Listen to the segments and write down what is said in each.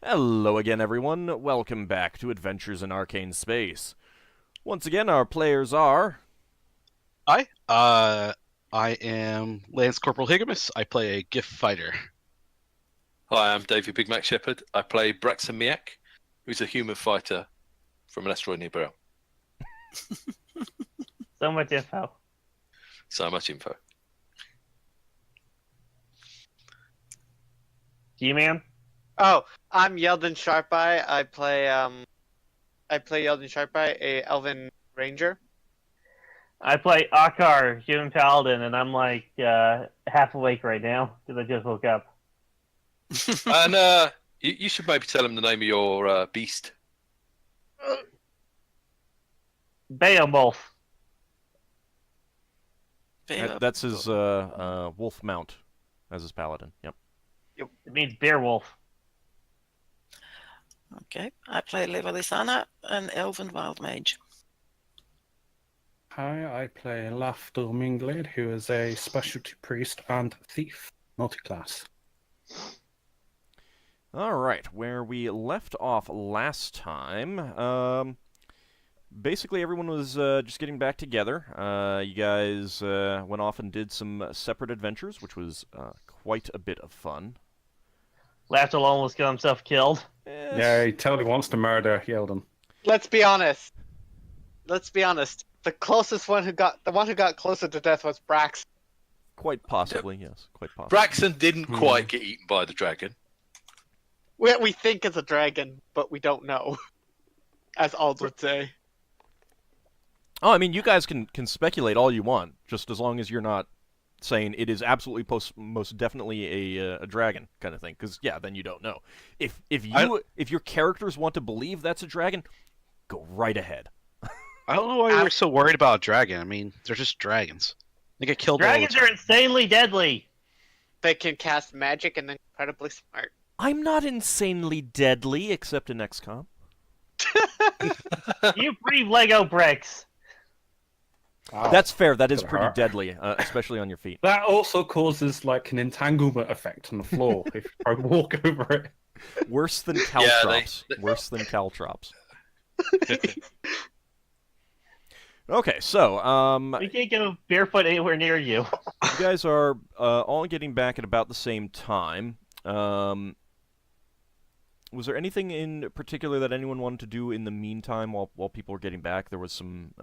Hello again, everyone. Welcome back to Adventures in Arcane Space. Once again, our players are. Hi, I am Lance Corporal Higgimus. I play a Giff fighter. Hi, I'm Davey Big Mac Shepherd. I play Braxon, who's a human fighter from an asteroid near Burrow. So much info. So much info. G-Man? Oh, I'm Yeldan Sharpeye. I play Yeldan Sharpeye, a Elven Ranger. I play Ockar, human paladin, and I'm like half awake right now because I just woke up. And you should maybe tell him the name of your beast. Beowulf. That's his wolf mount as his paladin. Yep. It means Beowulf. Okay, I play Levalithana, an elven wild mage. Hi, I play Lafdul Minglade, who is a specialty priest and thief, multi-class. All right, where we left off last time, basically everyone was just getting back together. You guys went off and did some separate adventures, which was quite a bit of fun. Lafdul almost got himself killed. Yeah, he totally wants to murder Yeldan. Let's be honest. The closest one who got closer to death was Braxon. Quite possibly, yes. Quite possibly. Braxon didn't quite get eaten by the dragon. We think it's a dragon, but we don't know, as Ald would say. Oh, I mean, you guys can speculate all you want, just as long as you're not saying it is absolutely most definitely a dragon kind of thing. Because yeah, then you don't know. If your characters want to believe that's a dragon, go right ahead. I don't know why we're so worried about a dragon. I mean, they're just dragons. They get killed all the Dragons time. are insanely deadly. They can cast magic and they're incredibly smart. I'm not insanely deadly, except in XCOM. You breathe Lego bricks. Wow. That's fair. That is Could pretty hurt. deadly, especially on your feet. That also causes like an entanglement effect on the floor if you try to walk over it. Worse than Yeah, caltrops. Worse than caltrops. Okay, so We can't go barefoot anywhere near you. you guys are all getting back at about the same time. Was there anything in particular that anyone wanted to do in the meantime while people were getting back? There was some.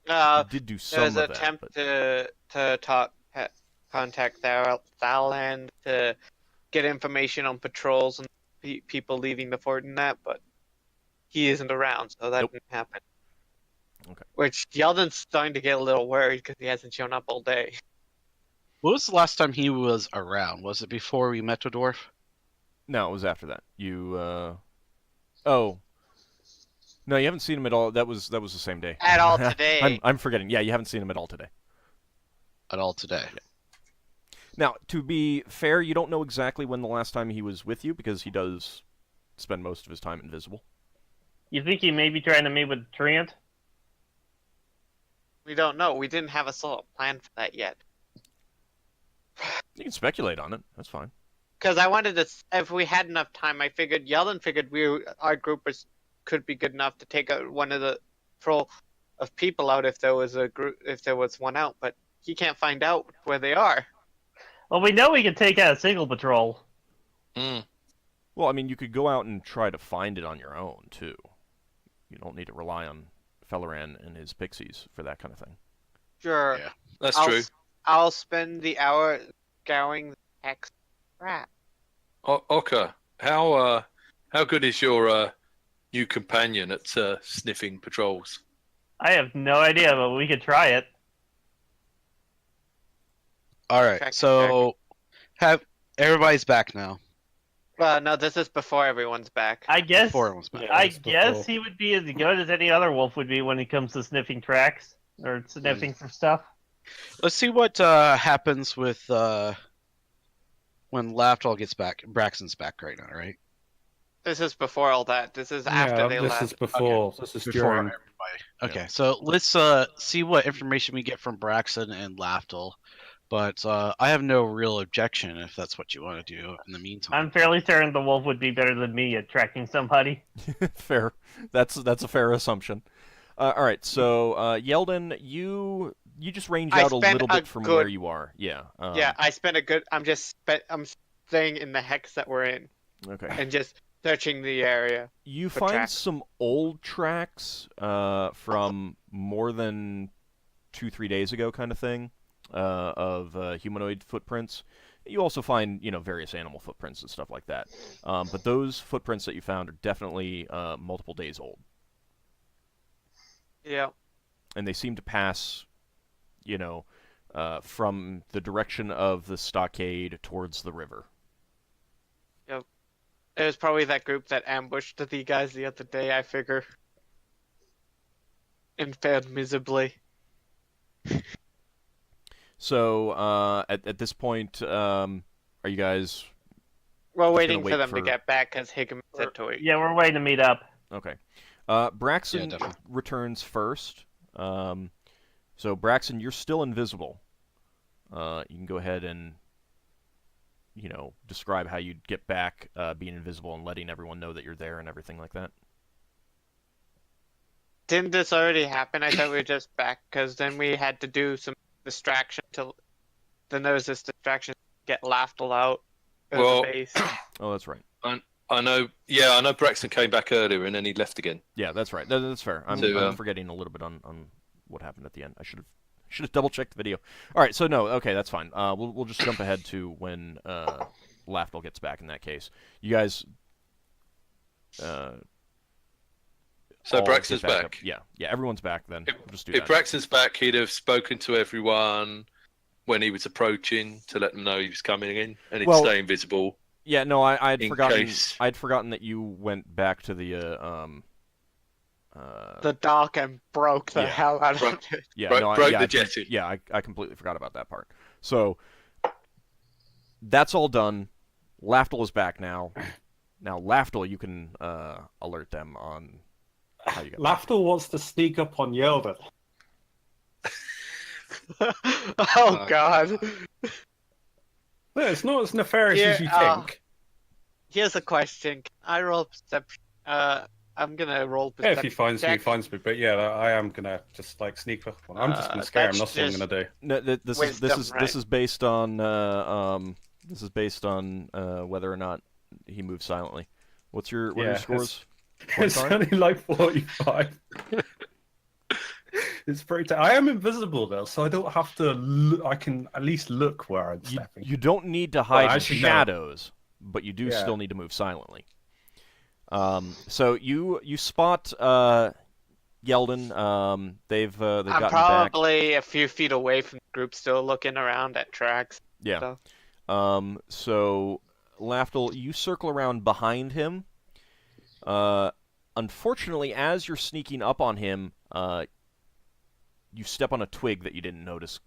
You did do some There's of an that. attempt But... to contact Thaland to get information on patrols and people leaving the fort and that, but he isn't around, so that Nope. didn't happen. Okay. Which Yeldan's starting to get a little worried because he hasn't shown up all day. What was the last time he was around? Was it before we met the Dwarf? No, it was after that. You. Oh. No, you haven't seen him at all. That was the same day. At all today. I'm forgetting. Yeah, you haven't seen him at all today. At all today? Now, to be fair, you don't know exactly when the last time he was with you because he does spend most of his time invisible. You think he may be trying to meet with Trent? We don't know. We didn't have a solid plan for that yet. You can speculate on it. That's fine. Because I wanted to, if we had enough time, Yeldan figured our group could be good enough to take one of the patrol of people out if there was one out, but he can't find out where they are. Well, we know we can take out a single patrol. Well, I mean, you could go out and try to find it on your own, too. You don't need to rely on Felleran and his pixies for that kind of thing. Sure. Yeah. That's true. I'll spend the hour scouring the hex rat. Ockar, how good is your new companion at sniffing patrols? I have no idea, but we could try it. Alright, Check, so everybody's back now. No, this is before everyone's back. I guess. Before everyone's back. Yeah. I it's guess before. he would be as good as any other wolf would be when it comes to sniffing tracks or sniffing for stuff. Let's see what happens with when Lafdul gets back. Braxton's back right now, right? This is before all that. This is after Yeah, they this left. is before. This is Before during. everybody. Okay, so let's see what information we get from Braxton and Lafdul But I have no real objection if that's what you want to do in the meantime. I'm fairly certain the wolf would be better than me at tracking somebody. Fair. That's a fair assumption. All right, so Yeldan, you just range I out a spent little a bit from good- where you are. Yeah. Yeah, I spent a good. I'm staying in the hex that we're in Okay. and just searching the area. You for find tracks. some old tracks from more than 2-3 days ago, kind of thing, of humanoid footprints. You also find, various animal footprints and stuff like that. But those footprints that you found are definitely multiple days old, Yeah. and they seem to pass, from the direction of the stockade towards the river. It was probably that group that ambushed the guys the other day, I figure. And failed miserably. So at this point, are you guys We're Just waiting gonna for wait them for- to get back because Higgimus said to wait. Yeah, we're waiting to meet up. okay? Braxon definitely. returns first. So Braxon, you're still invisible. You can go ahead and describe how you'd get back being invisible and letting everyone know that you're there and everything like that. Didn't this already happen? I thought we were just back because then we had to do some distraction to. Then there was this distraction to get Lafdul out of Well- the base. Oh, that's right. I know. Yeah, I know. Braxton came back earlier and then he left again. Yeah, that's right. That's fair. I'm So, forgetting a little bit on what happened at the end. I should have double checked the video. All right, so no, okay, that's fine. We'll just jump ahead to when Lafdul gets back. In that case, you guys. So all Braxton's get up. back. Yeah, everyone's back. Then we'll just do If that. Braxton's back, he'd have spoken to everyone when he was approaching to let them know he was coming in, and he'd Well- stay invisible. Yeah, no, I'd In forgotten. case. I'd forgotten that you went back to the The dark and broke the Yeah. hell out of Broke- it. Yeah, Broke- no, broke yeah, the jetty. Yeah, I completely forgot about that part. So that's all done. Lafdul is back now. Now, Lafdul, you can alert them on how you got. Lafdul wants to sneak up on Yeldan. Oh God. No, it's not as nefarious as you Yeah, think. Here's a question. Can I roll perception? I'm gonna roll Yeah, if perception. he finds me, he check. finds me. But yeah, I am gonna just like sneak up. I'm just gonna scare him. that's That's what I'm just- gonna do. No, this Wisdom, is right? based on whether or not he moves silently. What are your Yeah, scores? It's 25? only like 45. It's pretty. I am invisible though, so I don't have to. I can at least look where I'm stepping. You don't need to hide in actually, no. shadows, but you do Yeah. still need to move silently. So you spot Yeldan. They've I'm gotten back. probably a few feet away from the group, still looking around at tracks. Yeah. So. So Lafdul, you circle around behind him. Unfortunately, as you're sneaking up on him, you step on a twig that you didn't notice.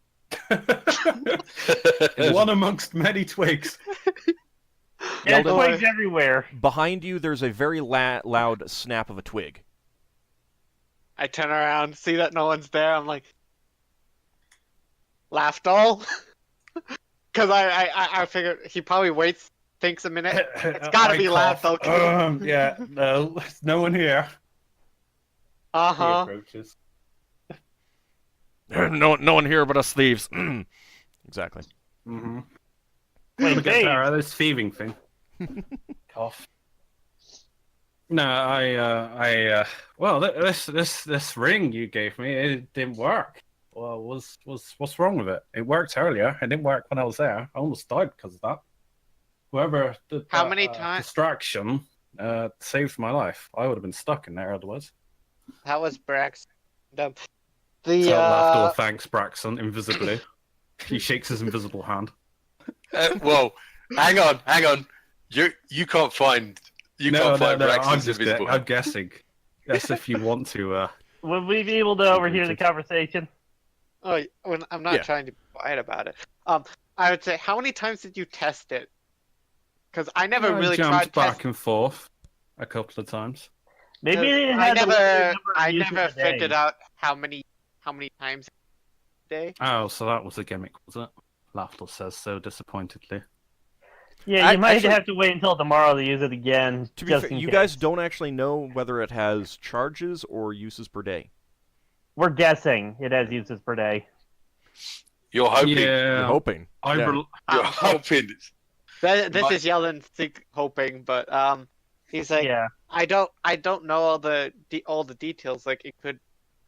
One amongst many twigs. Yeah, Yeldan- twigs everywhere. Behind you, there's a very loud snap of a twig. I turn around, see that no one's there. I'm like, Lafdul? Because I figured he probably waits, thinks a minute. It's gotta I be cough. Lafdul. Yeah, no, there's no one here. Uh He huh. approaches. no one here but us thieves. Exactly. Mm-hmm. Wait, Get Dave. there, this thieving thing. Cough. No, well, this ring you gave me, it didn't work. Well, what's wrong with it? It worked earlier. It didn't work when I was there. I almost died because of that. Whoever did How that, many times? distraction saved my life. I would have been stuck in there otherwise. That was Braxton. The So Lafdul thanks Braxon invisibly. He shakes his invisible hand. Well, hang on. You can't find Braxton's invisible. I'm guessing. That's if you want to. Would we be able to overhear the conversation? Oh, I'm not Yeah. trying to be quiet about it. I would say, how many times did you test it? Because I never really jumped tried back test. and forth a couple of times. Maybe it I had the limited never, number of I users never a day. figured out how many times a day. Oh, so that was a gimmick, was it? Lafdul says so disappointedly. Yeah, you might Actually, have to wait until tomorrow to use it again. to be just fair, in you case. guys don't actually know whether it has charges or uses per day. We're guessing it has uses per day. You're hoping. You're hoping. I Yeah. rel- You're hoping. This Might- is Yeldan hoping, but he's like, Yeah. I don't know all the details. Like it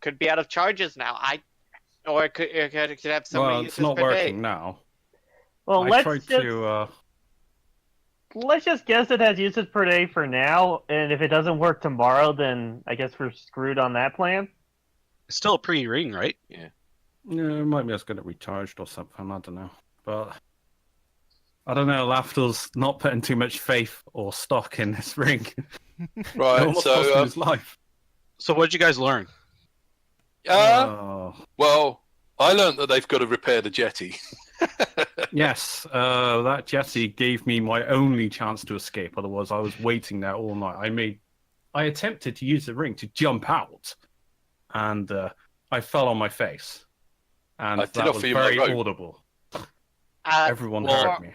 could be out of charges now. Or it could have so many well, uses it's not per working day. now. Well, I let's tried just to. let's just guess it has uses per day for now, and if it doesn't work tomorrow, then I guess we're screwed on that plan. It's still a pre-ring, right? Yeah, it might be just get it recharged or something. I don't know, but I don't know. Lafdul's not putting too much faith or stock in this ring. It Right. almost cost him So, his life. So what did you guys learn? Oh. well, I learned that they've got to repair the jetty. Yes, that jetty gave me my only chance to escape. Otherwise, I was waiting there all night. I attempted to use the ring to jump out, and I fell on my face, and I did that was offer you my very rope. audible. Uh, Everyone well, heard me.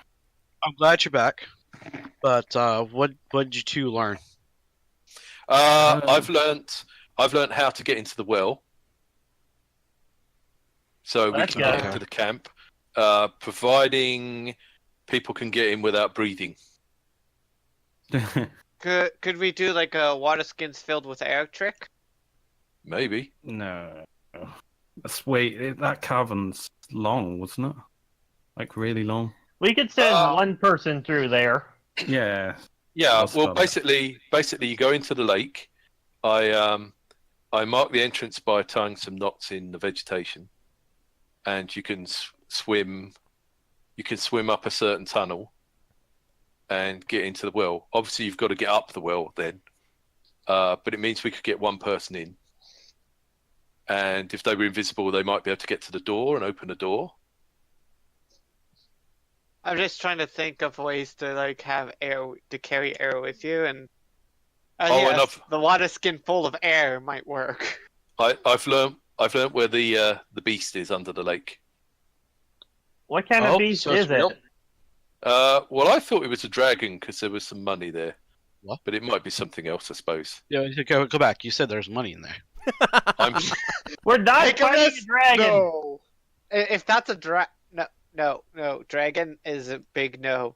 I'm glad you're back. But what did you two learn? I've learnt how to get into the well, so we That's can good. get into the camp, providing people can get in without breathing. could we do like a water skins filled with air trick? Maybe. No, that cavern's long, wasn't it? Like really long. We could send one person through there. Yeah. Yeah. I'll Well, spell it. basically, you go into the lake. I mark the entrance by tying some knots in the vegetation, and you can swim. You can swim up a certain tunnel and get into the well. Obviously, you've got to get up the well then, but it means we could get one person in. And if they were invisible, they might be able to get to the door and open the door. I'm just trying to think of ways to like have air to carry air with you, and and the water skin full of air might work. I've learned where the beast is under the lake. What kind of beast so it's is real? it? Well, I thought it was a dragon because there was some money there. What? But it might be something else, I suppose. Yeah, go back. You said there's money in there. I'm We're not Take a fighting risk. a dragon. No, if that's a no, dragon is a big no.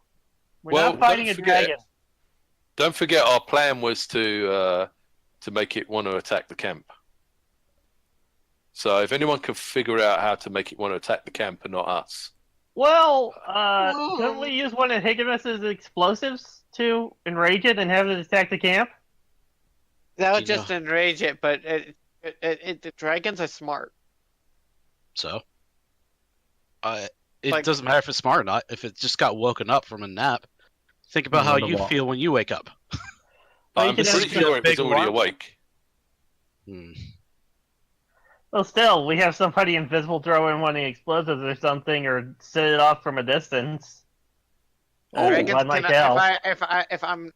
We're Well, not fighting don't a forget- dragon. Don't forget, our plan was to make it want to attack the camp. So if anyone can figure out how to make it want to attack the camp and not us, Well, couldn't we use one of Higgimus's explosives to enrage it and have it attack the camp? That would You just enrage it, but the dragons are smart. So, it Like- doesn't matter if it's smart or not. If it just got woken up from a nap, think about how wonder you what. feel when you wake up. Well, you I'm could pretty have sure it was big already alarm. awake. Hmm. Well, still, we have somebody invisible throw in one of the explosives or something, or set it off from a distance. Dragons one like can, hell.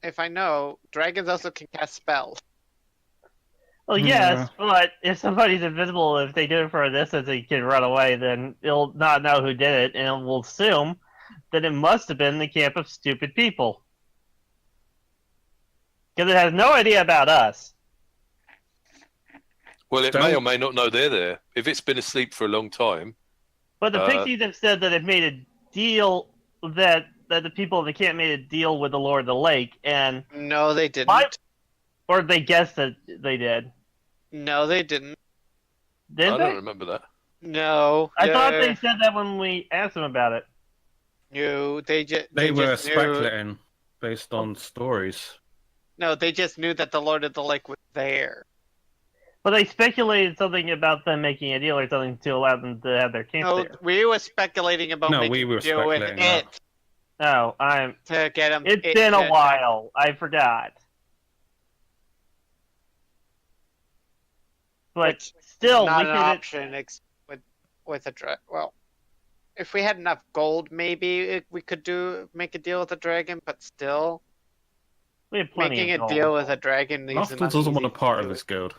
if I know, dragons also can cast spells. Well, yes, but if somebody's invisible, if they do it for a distance, they can run away. Then it'll not know who did it, and it will assume that it must have been the camp of stupid people, because it has no idea about us. Well, it Don't- may or may not know they're there. If it's been asleep for a long time, But the Pixies have said that it made a deal that the people in the camp made a deal with the Lord of the Lake, and No, they didn't. or they guessed that they did. No, they didn't. Did I they? don't remember that. No. I thought they said that when we asked them about it. No, they They were just knew. speculating based on stories. No, they just knew that the Lord of the Lake was there. But they speculated something about them making a deal or something to allow them to have their camp No, there. we were speculating about No, making we were a deal with speculating that. it No, to get them. it's been a while. I forgot. But Which still, not we an could. option with a well, if we had enough gold, maybe we could make a deal with a dragon. But still, We have plenty making of a gold. deal with a dragon is Lafdul not doesn't want easy a part to of do. this guild.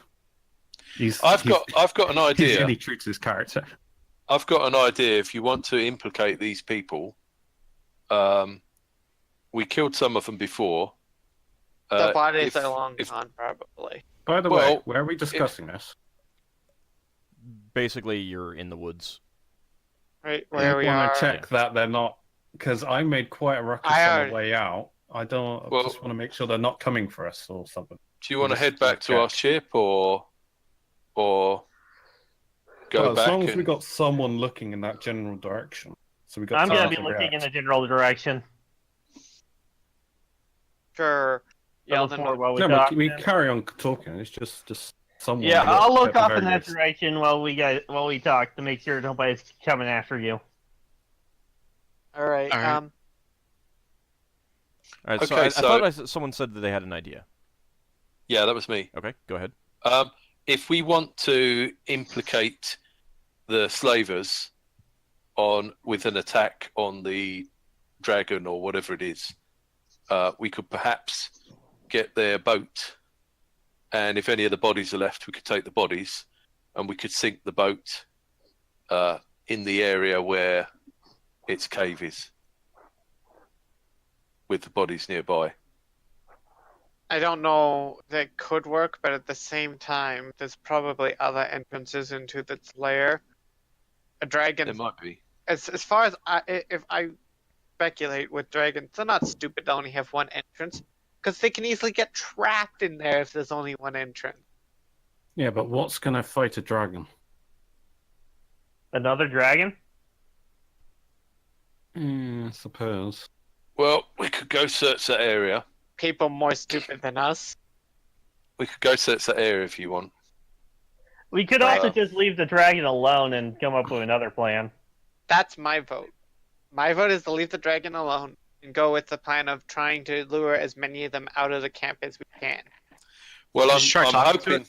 I've got an He idea. really treats his character. I've got an idea. If you want to implicate these people, we killed some of them before. The bodies if- are long if- gone, probably. By the Well, way, where are we discussing this? Basically, you're in the woods. Right I where we want are. to check that they're not, because I made quite a ruckus I on already- the way out. I don't Well- just want to make sure they're not coming for us or something. Do you want to Just head back to our check. ship or go Well, as back? long as we and- got someone looking in that general direction, so we got I'm time gonna be to looking in react. the general direction. Sure. Level Yeldan four would- while we No, talk. we carry on talking. It's just someone. Yeah, I'll look at the off in very that least. direction while we talk to make sure nobody's coming after you. All right. All right. All right, so Okay, I so- thought someone said that they had an idea. Yeah, that was me. Okay, go ahead. If we want to implicate the slavers with an attack on the dragon or whatever it is, we could perhaps get their boat, and if any of the bodies are left, we could take the bodies, and we could sink the boat in the area where its cave is, with the bodies nearby. I don't know that could work, but at the same time, there's probably other entrances into this lair. A dragon, There might be. as far as if I speculate with dragons, they're not stupid to only have one entrance, because they can easily get trapped in there if there's only one entrance. Yeah, but what's gonna fight a dragon? Another dragon? I suppose. Well, we could go search that area. People more stupid than us. We could go search that area if you want. We could also Uh, just leave the dragon alone and come up with another plan. That's my vote. My vote is to leave the dragon alone and go with the plan of trying to lure as many of them out of the camp as we can. Well, Just try I'm talking to hoping.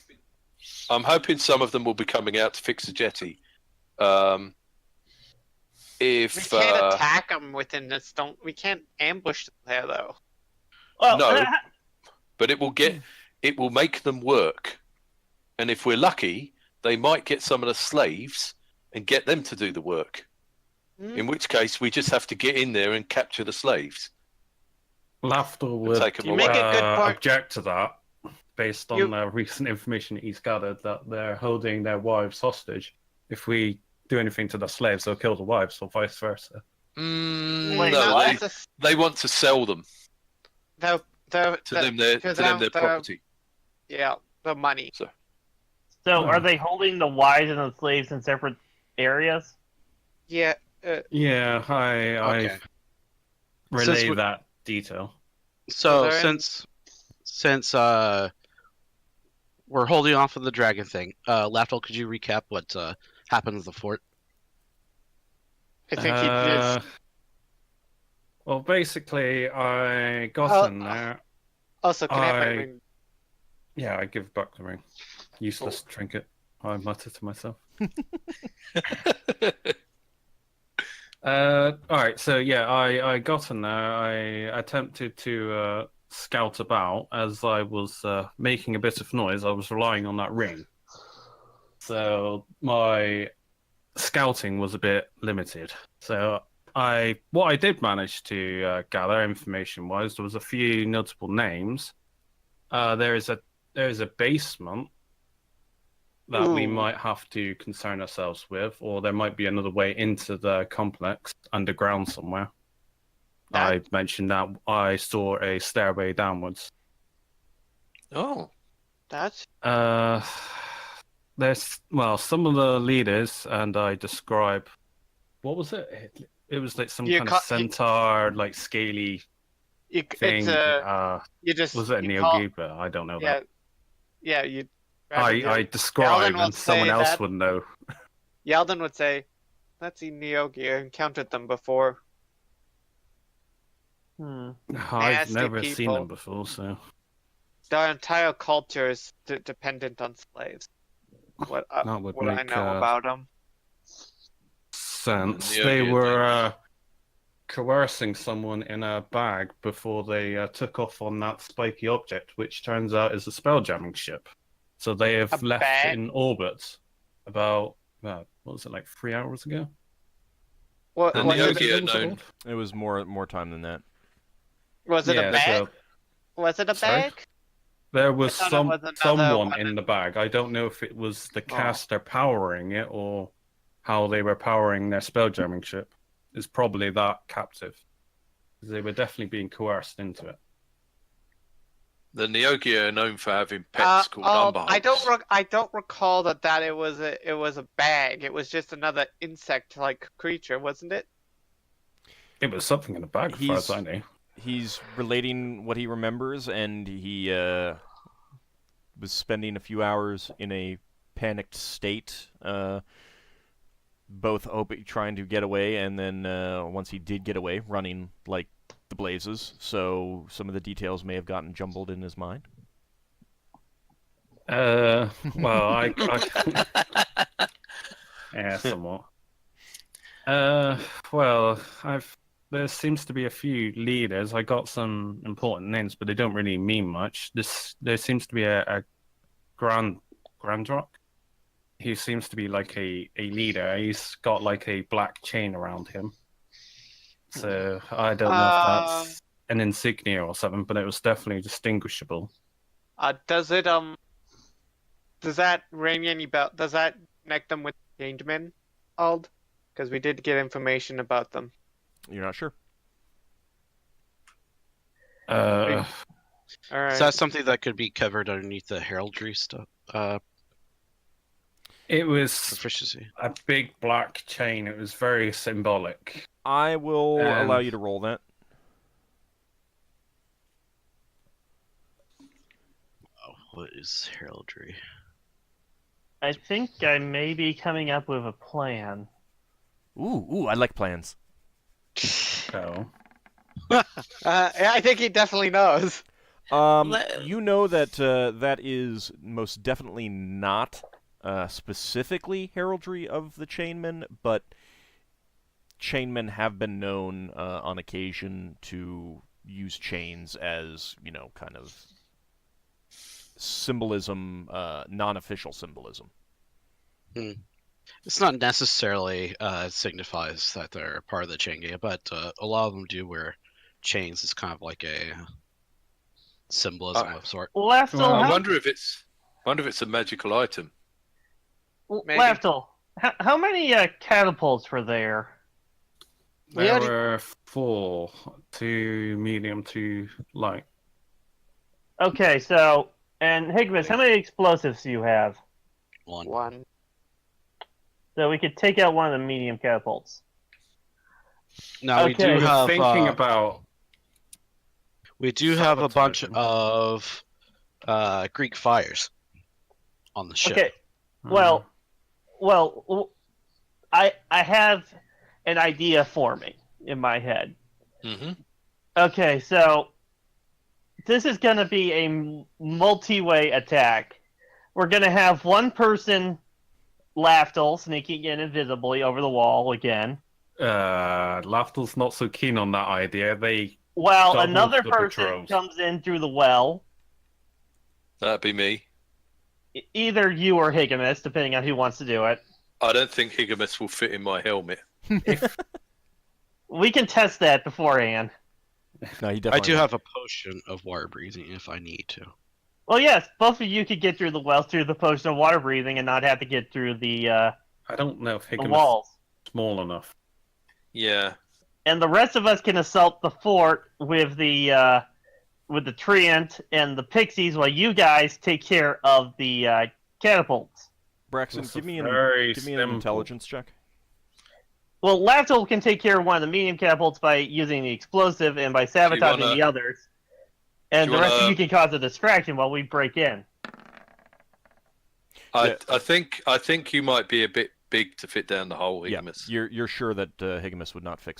I'm hoping some of them will be coming out to fix the jetty. We If can't attack them within this. We can't ambush them there though. Well, No. but it will make them work, and if we're lucky, they might get some of the slaves and get them to do the work. In which case, we just have to get in there and capture the slaves. Lafdul would take 'em You make a good point. object to that, based on recent information he's gathered that they're holding their wives hostage. If we do anything to the slaves, they'll kill the wives, or vice versa. Wait, No, what? they want to sell them to them their property. Yeah, the money. So are they holding the wives and the slaves in separate areas? Yeah. Yeah, I Okay. relay Since we- that detail. So Is there since we're holding off of the dragon thing, Lafdul, could you recap what happened at the fort? I think he did. Well, basically, I got in there. Also, can I have my I- ring? Yeah, I give back the ring. Useless trinket, I mutter to myself. Alright, so yeah, I got in there. I attempted to scout about. As I was making a bit of noise, I was relying on that ring. So my scouting was a bit limited. So what I did manage to gather information-wise, there was a few notable names. There is a basement that we Ooh. might have to concern ourselves with, or there might be another way into the complex underground somewhere. I mentioned that I saw a stairway downwards. Oh, That's There's some of the leaders, and I describe what was it? It was like some You kind ca- of centaur, like scaly thing. it's you just Was it a you call- Neogi? But I don't know Yeah, that. yeah. You. I describe, will and someone say else that- would know. Yeldan would say, "Let's see Neogi. I encountered them before." Hmm. I've Nasty never seen people. them before, so Their entire culture is dependent on slaves. What that would what I make know about them. sense. Yeah, They yeah, were coercing someone in a bag before they took off on that spiky object, which turns out is a spelljamming ship. So they have A left bag? in orbit about what was it, like 3 hours ago? What And was the it? Okia known. It was more time than that. Was it Yeah, a bag? so Was it a Sorry? bag? there was I thought it was another someone one. in the bag. I don't know if it was the caster powering it or how they were powering their spelljamming ship. It's probably that captive. They were definitely being coerced into it. The Neogia are known for having pets called umberhunts. I don't recall that it was a bag. It was just another insect-like creature, wasn't it? It was something in the bag, as far as I know. He's relating what he remembers, and he was spending a few hours in a panicked state, both trying to get away, and then once he did get away, running like the blazes. So some of the details may have gotten jumbled in his mind. Well, I yeah, somewhat. Well, there seems to be a few leaders. I got some important names, but they don't really mean much. There seems to be a Grandrock. He seems to be like a leader. He's got like a black chain around him. So I don't know if that's an insignia or something, but it was definitely distinguishable. Does that ring any bell? Does that connect them with chained men, Ald? Because we did get information about them. You're not sure? All right. Is that something that could be covered underneath the heraldry stuff? It was Proficiency. a big black chain. It was very symbolic. I will allow you to roll that. Oh, what is heraldry? I think I may be coming up with a plan. Ooh, I like plans. So I think he definitely knows. You know that that is most definitely not specifically heraldry of the chainmen, but chainmen have been known on occasion to use chains as, kind of symbolism, non-official symbolism. It's not necessarily signifies that they're part of the chain gang, but a lot of them do wear chains. It's kind of like a symbolism of sort. Lafdul, I wonder if it's a magical item. Maybe. Lafdul, how many catapults were there? there were 4, 2 medium, 2 light. Okay, so, and Higgimus, how many explosives do you have? One. So we could take out one of the medium catapults. Now we Okay. do have Thinking about we do have a bunch sabotaging. of Greek fires on the ship. Okay, well, I have an idea forming in my head. Mm-hmm. Okay, so this is going to be a multi-way attack. We're going to have one person, Lafdul, sneaking in invisibly over the wall again. Lafdul's not so keen on that idea. While Double another the person patrols. comes in through the well. That'd be me. Either you or Higgimus, depending on who wants to do it. I don't think Higgimus will fit in my helmet. We can test that beforehand. No, he I definitely do won't. have a potion of water breathing if I need to. Well, yes, both of you could get through the well through the potion of water breathing and not have to get through the I don't know if Higgimus walls. is small enough. Yeah. And the rest of us can assault the fort with the treant and the pixies, while you guys take care of the catapults. Braxon, That's give me very an simple. intelligence check. Well, Lafdul can take care of one of the medium catapults by using the explosive and by sabotaging wanna- the others. And do the you rest of wanna- you can cause a distraction while we break in. I think you might be a bit big to fit down the hole, Higgimus. Yeah, you're sure that Higgimus would not fit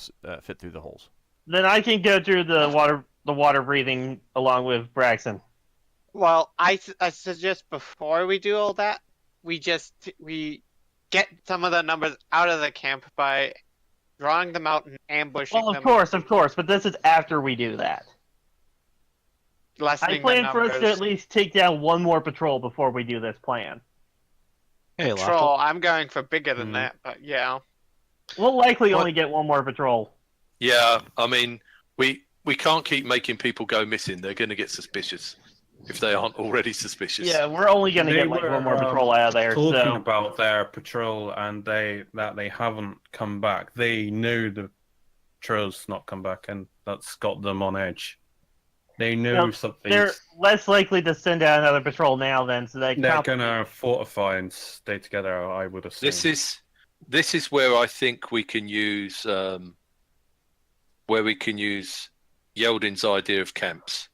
through the holes. Then I can go through the water breathing along with Braxon. Well, I suggest before we do all that, we get some of the numbers out of the camp by drawing them out and ambushing Well, them. of course, but this is after we do that. I Lessening the plan for us to numbers. at least take down one more patrol before we do this plan. Hey, Patrol. Lafdul. I'm going for bigger than Hmm. that, but yeah. We'll likely What? only get one more patrol. Yeah, I mean, we can't keep making people go missing. They're going to get suspicious if they aren't already suspicious. Yeah, we're only gonna They get like one more were, patrol out of there. talking So about their patrol and that they haven't come back. They knew the patrol's not come back, and that's got them on edge. They knew Well, something. they're less likely to send out another patrol now. Then, so that They're gonna fortify and stay together. I would assume. This is where I think we can use Yeldan's idea of camps.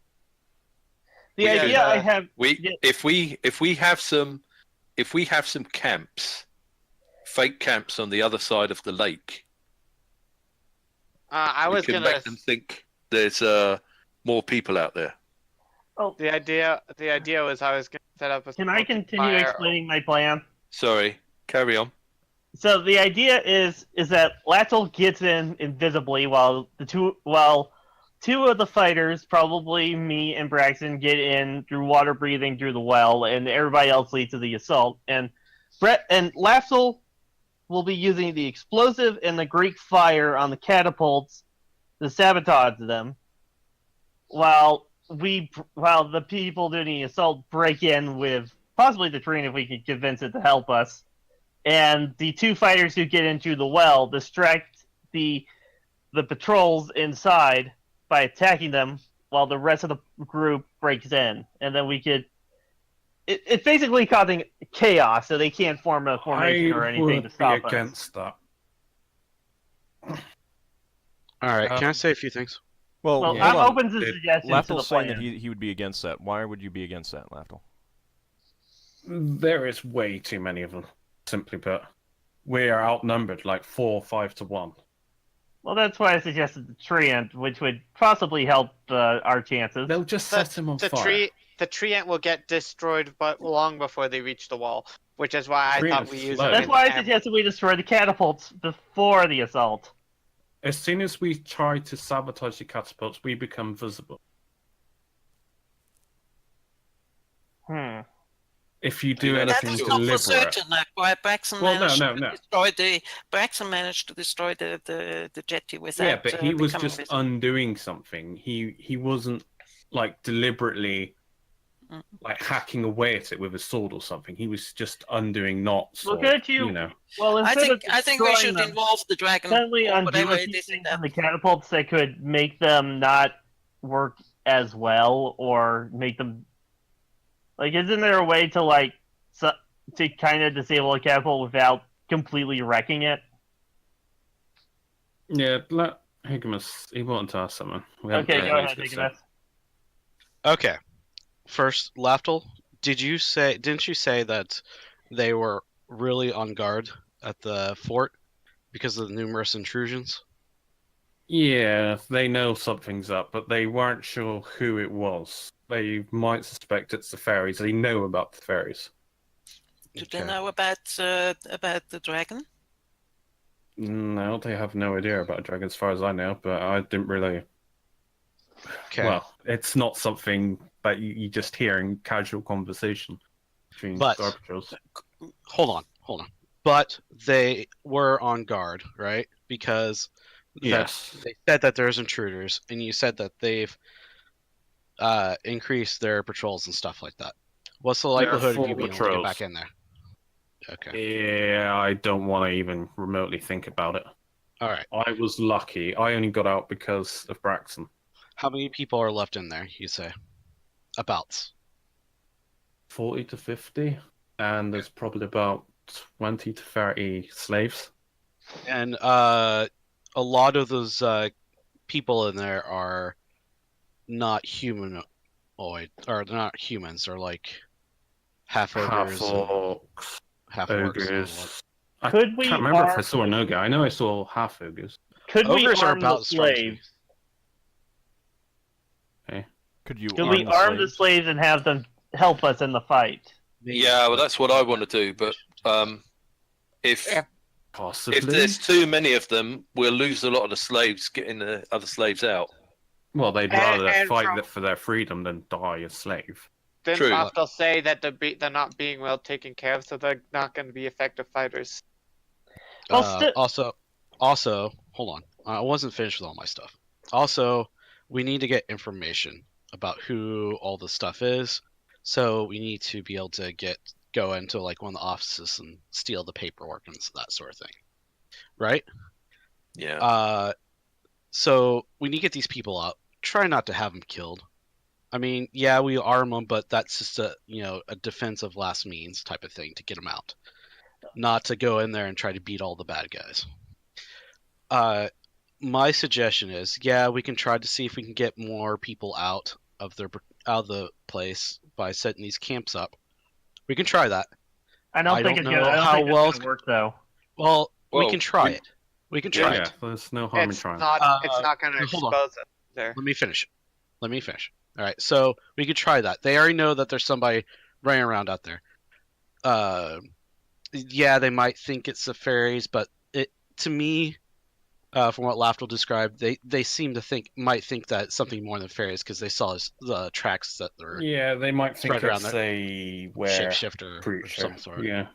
the we idea could, I have. If we have some camps, fake camps on the other side of the lake, I was we can gonna. make them think there's more people out there. The idea was I was gonna set up a. Can I continue fire- explaining my plan? Sorry, carry on. So the idea is that Lafdul gets in invisibly while two of the fighters, probably me and Braxon, get in through water breathing through the well, and everybody else leads to the assault. And Lafdul will be using the explosive and the Greek fire on the catapults to sabotage them, while the people doing the assault break in with possibly the train if we could convince it to help us. And the two fighters who get into the well distract the patrols inside by attacking them, while the rest of the group breaks in, and then we could. It's basically causing chaos, so they can't form a formation or anything to stop be against that. All right, can I say a few things? Well, yeah. I'm hold on. open to suggestions. to the Lafdul's saying plan. that he would be against that. Why would you be against that, Lafdul? There is way too many of them. Simply put, we are outnumbered like 4 or 5 to 1. Well, that's why I suggested the treant, which would possibly help our chances. They'll just set him on fire. The treant will get destroyed, but long before they reach the wall, which is why I Treant thought is we use. slow. That's why I suggested we destroy the catapults before the assault. As soon as we try to sabotage the catapults, we become visible. If you do Yeah, That anything is not for deliberate, certain. Like why Braxon Well, managed no. to destroy Braxon managed to destroy the jetty without. yeah, but he was becoming just visible. undoing something. He wasn't like deliberately like hacking away at it with a sword or something. He was just undoing knots. Look or, at you. know. Well, I instead think we of should destroying them, involve the dragon. suddenly or undo whatever a it few is in things that. on the catapults that could make them not work as well, or make them like. Isn't there a way to to kind of disable a catapult without completely wrecking it? Yeah, let Higgimus. He wanted to ask something. We haven't Okay, got go anything ahead, to say. Higgimus. Okay. First, Lafdul, didn't you say that they were really on guard at the fort because of the numerous intrusions? Yeah, they know something's up, but they weren't sure who it was. They might suspect it's the fairies. They know about the fairies. Do they know about the dragon? No, they have no idea about a dragon as far as I know, but I didn't really... Okay. Well, it's not something that you just hear in casual conversation between But- Star Patrols. Hold on. But they were on guard, right? Because Yes. they said that there's intruders, and you said that they've increased their patrols and stuff like that. What's the There are likelihood of 4 you being able to get patrols. back in there? Okay. Yeah, I don't want to even remotely think about it. All right. I was lucky. I only got out because of Braxon. How many people are left in there, you say? About. 40 to 50, and there's probably about 20 to 30 slaves. And a lot of those people in there are not humanoid, or they're not humans. They're like half ogres, Half-orcs, half orcs. ogres. I Could we can't remember if I arm- saw an ogre. I know I saw half ogres. Could we Ogres are arm about the as strong as me. slaves? Could you Could we arm the slaves and have them help us in the fight? Yeah, well, that's what I want to do. But if Possibly. there's too many of them, we'll lose a lot of the slaves getting the other slaves out. Well, they'd And rather fight from- for their freedom than die a slave. Didn't True. Lafdul say that they're not being well taken care of, so they're not going to be effective fighters? Well, Also, hold on. I wasn't finished with all my stuff. Also, we need to get information about who all the stuff is. So we need to be able to go into like one of the offices and steal the paperwork and that sort of thing. Right? Yeah. So we need to get these people out. Try not to have them killed. I mean, yeah, we arm them, but that's just a defense of last means type of thing to get them out. Not to go in there and try to beat all the bad guys. My suggestion is, yeah, we can try to see if we can get more people out of the place by setting these camps up. We can try that. I don't think it's know gonna, how well it's gonna work though. Well, we Well, can try it. We can try Yeah, it. there's no harm in It's trying. not going to hold on. expose it there. Let me finish. All right, so we could try that. They already know that there's somebody running around out there. Yeah, they might think it's the fairies, but to me, from what Lafdul described, they seem to might think that it's something more than fairies because they saw the tracks that they're Yeah, they might think spread around it's there. a Shapeshifter or creature. some sort. Yeah.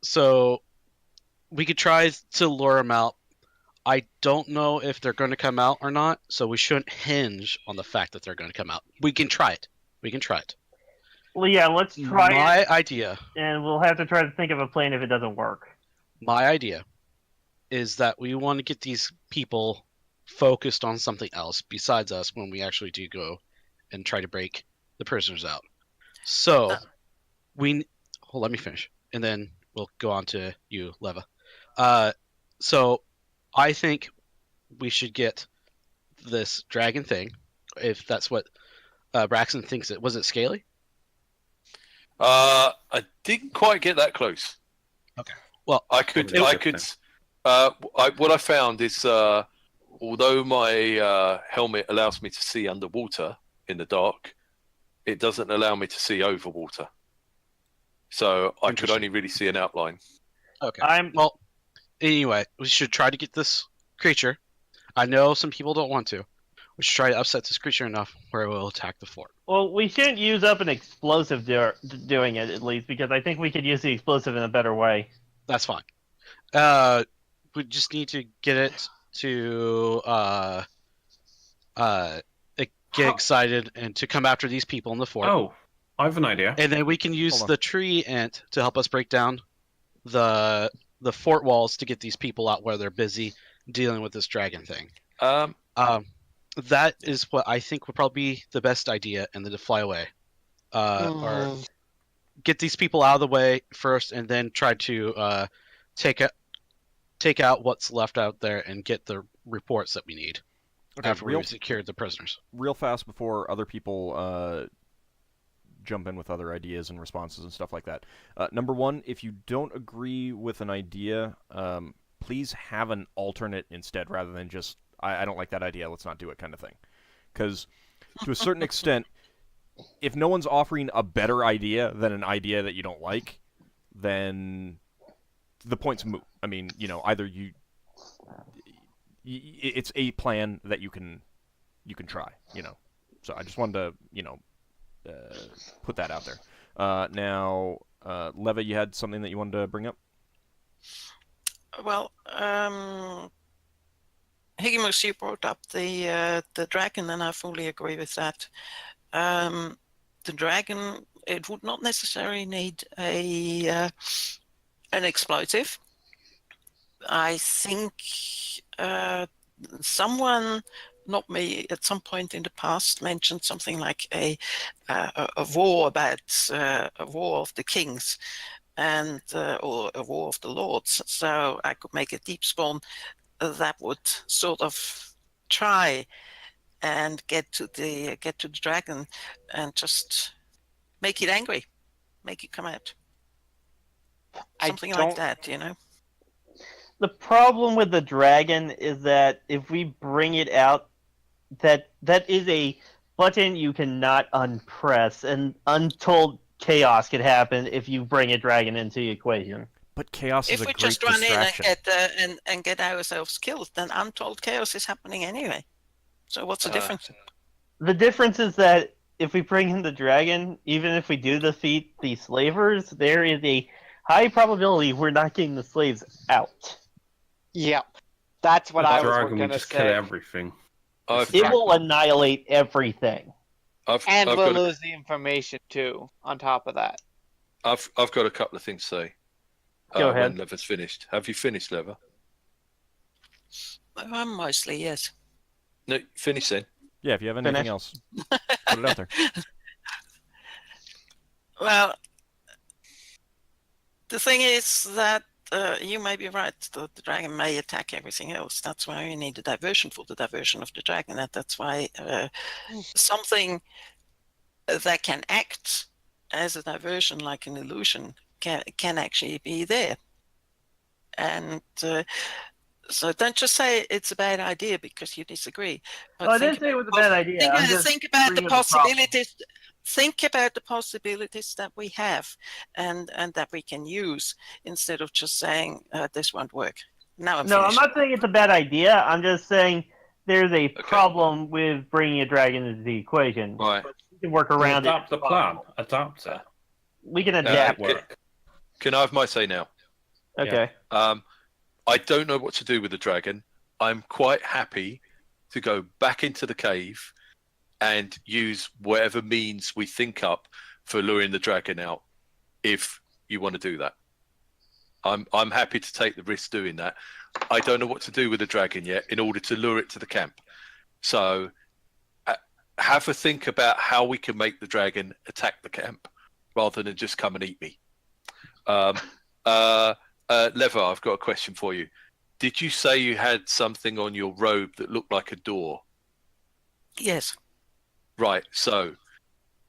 So we could try to lure them out. I don't know if they're going to come out or not, so we shouldn't hinge on the fact that they're going to come out. We can try it. Well, yeah, let's try My it, idea and we'll have to try to think of a plan if it doesn't work. is that we want to get these people focused on something else besides us when we actually do go and try to break the prisoners out. So let me finish, and then we'll go on to you, Leva. So I think we should get this dragon thing, if that's what Braxon thinks it was. It scaly? I didn't quite get that close. Okay. Well, what I found is, although my helmet allows me to see underwater in the dark, it doesn't allow me to see over water. So I could only really see an outline. Okay. Well, anyway, we should try to get this creature. I know some people don't want to. We should try to upset this creature enough where it will attack the fort. Well, we shouldn't use up an explosive doing it, at least, because I think we could use the explosive in a better way. That's fine. We just need to get it to get excited and to come after these people in the fort. Oh, I have an idea. And then we can use the tree ant to help us break down the fort walls to get these people out where they're busy dealing with this dragon thing. That is what I think would probably be the best idea, and then to fly away. Or get these people out of the way first, and then try to take out what's left out there and get the reports that we need after we've secured the prisoners. Real fast before other people jump in with other ideas and responses and stuff like that. Number one, if you don't agree with an idea, please have an alternate instead rather than just, I don't like that idea, let's not do it kind of thing. Because to a certain extent, if no one's offering a better idea than an idea that you don't like, then the point's moot. I mean, either it's a plan that you can try, So I just wanted to, put that out there. Now, Leva, you had something that you wanted to bring up? Well, Higgimus, you brought up the dragon, and I fully agree with that. The dragon, it would not necessarily need an explosive. I think someone, not me, at some point in the past mentioned something like a war about a war of the kings, and or a war of the lords. So I could make a deep spawn that would sort of try and get to the dragon and just make it angry, make it come out. Something like that, The problem with the dragon is that if we bring it out, that is a button you cannot unpress, and untold chaos could happen if you bring a dragon into the equation. But chaos is a great distraction. If we just run in and get ourselves killed, then untold chaos is happening anyway. So what's the difference? The difference is that if we bring in the dragon, even if we do defeat the slavers, there is a high probability we're not getting the slaves out. Yep. That's what The I was dragon will gonna just kill say. everything. I've, It will annihilate everything. And I've we'll got lose the information too, on top of that. I've got a couple of things to say. Go ahead. When Lever's finished. Have you finished, Lever? Mostly, yes. No, finish then. Yeah, if you have anything Finish. else, put it out there. Well, the thing is that you may be right. The dragon may attack everything else. That's why you need a diversion for the diversion of the dragon. That's why something that can act as a diversion, like an illusion, can actually be there. And so don't just say it's a bad idea because you disagree. But I didn't say it was a bad idea. Think about the possibilities. Think about the possibilities that we have and that we can use instead of just saying this won't work. Now I'm No, I'm finished. not saying it's a bad idea. I'm just saying there's a problem with bringing a dragon into the equation. Right. We can work around it. Adapt the plan. Adapt it. We can adapt. Work. Can I have my say now? Okay. I don't know what to do with the dragon. I'm quite happy to go back into the cave and use whatever means we think up for luring the dragon out, if you want to do that. I'm happy to take the risk doing that. I don't know what to do with the dragon yet in order to lure it to the camp. So have a think about how we can make the dragon attack the camp rather than just come and eat me. Lever, I've got a question for you. Did you say you had something on your robe that looked like a door? Yes. Right, so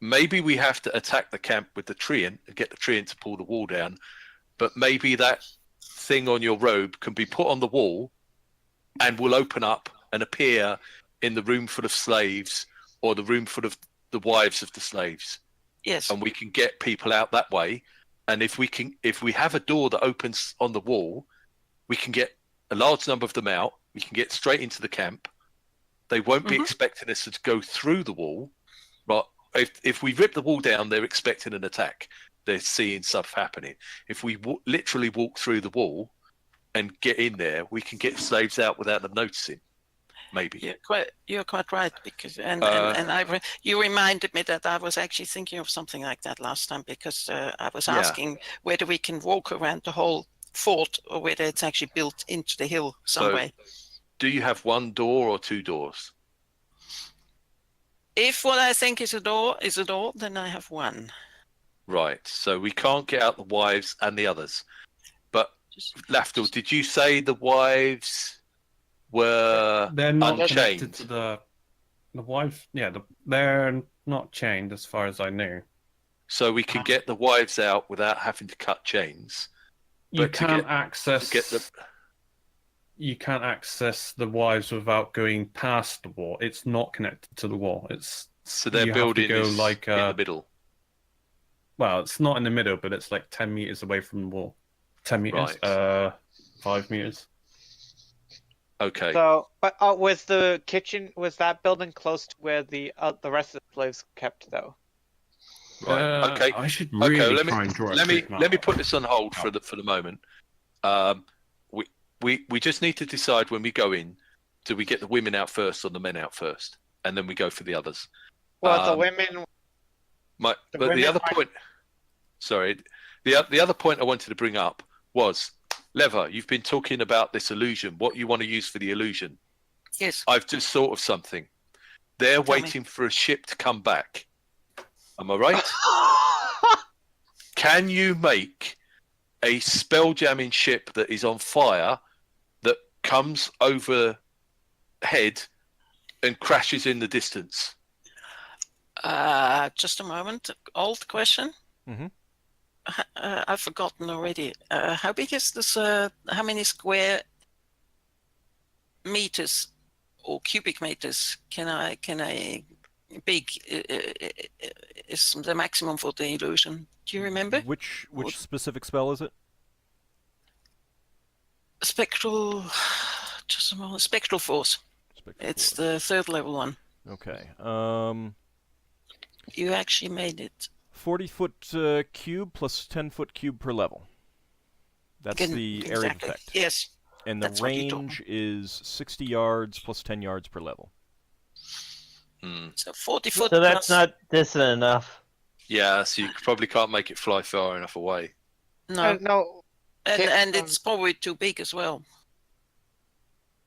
maybe we have to attack the camp with the treant and get the treant to pull the wall down, but maybe that thing on your robe can be put on the wall and will open up and appear in the room full of slaves or the room full of the wives of the slaves. Yes. And we can get people out that way. And if we have a door that opens on the wall, we can get a large number of them out. We can get straight into the camp. They won't be expecting us to go through the wall. But if we rip the wall down, they're expecting an attack. They're seeing stuff happening. If we literally walk through the wall and get in there, we can get slaves out without them noticing. Maybe. You're quite right, because you reminded me that I was actually thinking of something like that last time, because I was asking whether we can walk around the whole fort or whether it's actually built into the hill some way. Do you have one door or two doors? If what I think is a door, then I have one. Right. So we can't get out the wives and the others. But Lafdul, did you say the wives were They're not unchained? connected to the wives. Yeah, they're not chained as far as I know. So we can get the wives out without having to cut chains. You But can't access. get the You can't access the wives without going past the wall. It's not connected to the wall. So their you have to building go is like in the middle. Well, it's not in the middle, but it's like 10 meters away from the wall. 10 meters. Right. 5 meters. Okay. So, but was the kitchen, was that building close to where the rest of the slaves kept though? Right. Okay. I should really try and draw a quick map. Let me put this on hold for the moment. We just need to decide when we go in, do we get the women out first or the men out first, and then we go for the others. Well, the women. The other point. Sorry, the other point I wanted to bring up was, Lever, you've been talking about this illusion. What you want to use for the illusion? Yes. I've just thought of something. They're waiting for a ship to come back. Am I right? Can you make a spelljamming ship that is on fire that comes overhead and crashes in the distance? Just a moment. Old question. Mm-hmm. I've forgotten already. How big is this? How many square meters or cubic meters can I big is the maximum for the illusion? Do you remember? Which specific spell is it? Spectral. Just a moment. Spectral force. It's the third level one. Okay. You actually made it. 40-foot cube plus 10-foot cube per level. That's the area of Exactly. effect. Yes. And the That's what you told range is 60 yards plus 10 yards per level. So 40 foot. So that's plus... not distant enough. Yeah, so you probably can't make it fly far enough away. No. No. And it's probably too big as well.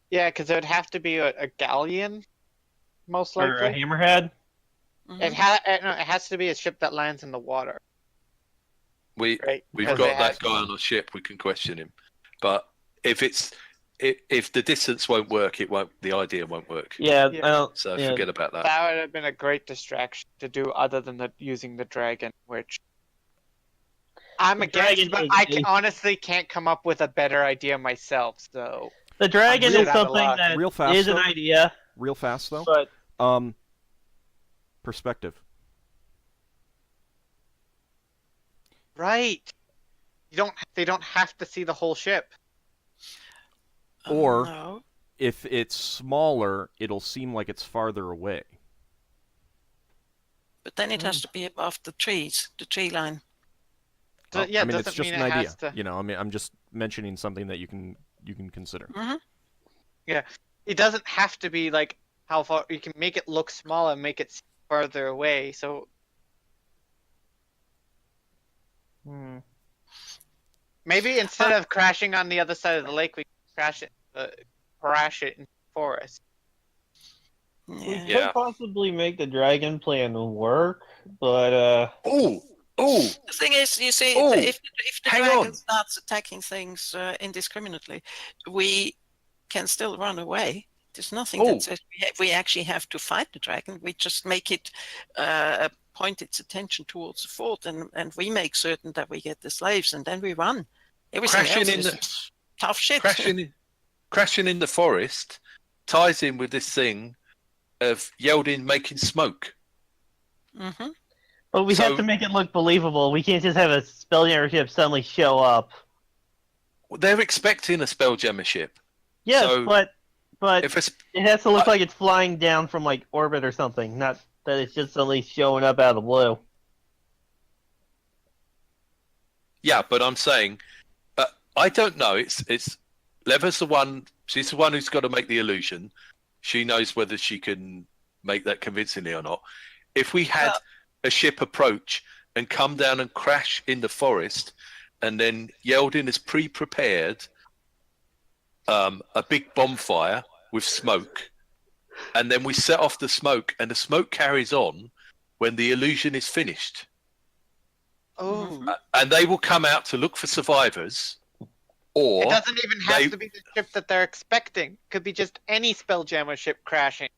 Yeah, because it would have to be a galleon, most Or a likely. hammerhead. Mhm. It has to be a ship that lands in the water, We've right? got that guy on the ship. We can question him, but if the distance won't work, the idea won't work. Yeah, Yeah. I don't. So yeah. forget about that. That would have been a great distraction to do, other than using the dragon, which I'm The against. dragon But is I honestly can't come up with a better idea myself. So The dragon Real- is something that real fast, is an though. idea, Real fast, though. but Perspective. right, they don't have to see the whole ship. Or- No. If it's smaller, it'll seem like it's farther away. But then it has to be above the trees, the tree line. So, Oh, yeah, I mean, doesn't it's just mean an it idea. has to. You know, I mean, I'm just mentioning something that you can consider. Mm-hmm. It doesn't have to be like how far. You can make it look small and make it farther away. So maybe instead of crashing on the other side of the lake, we crash it in the forest. we Yeah. Yeah. could possibly make the dragon plan work. But Oh, The thing is, you see, Oh, if the hang dragon on. starts attacking things indiscriminately, we can still run away. There's nothing Oh. that says we actually have to fight the dragon. We just make it point its attention towards the fort, and we make certain that we get the slaves, and then we run. Everything crashing else in is the tough shit. crashing in the forest ties in with this thing of Yeldan making smoke. Mm-hmm. but we So- have to make it look believable. We can't just have a Spelljammer ship suddenly show up. They're expecting a Spelljammer ship. Yes, So- but If it's it has to look like it's flying down from like orbit or something, not that it's just suddenly showing up out of the blue. yeah, but I'm saying, I don't know. It's Leva's the one. She's the one who's got to make the illusion. She knows whether she can make that convincingly or not. If we had a ship approach and come down and crash in the forest, and then Yeldan is pre-prepared a big bonfire with smoke, and then we set off the smoke, and the smoke carries on when the illusion is finished. Oh, And they will come out to look for survivors, or it doesn't even have they- to be the ship that they're expecting. It could be just any Spelljammer ship crashing.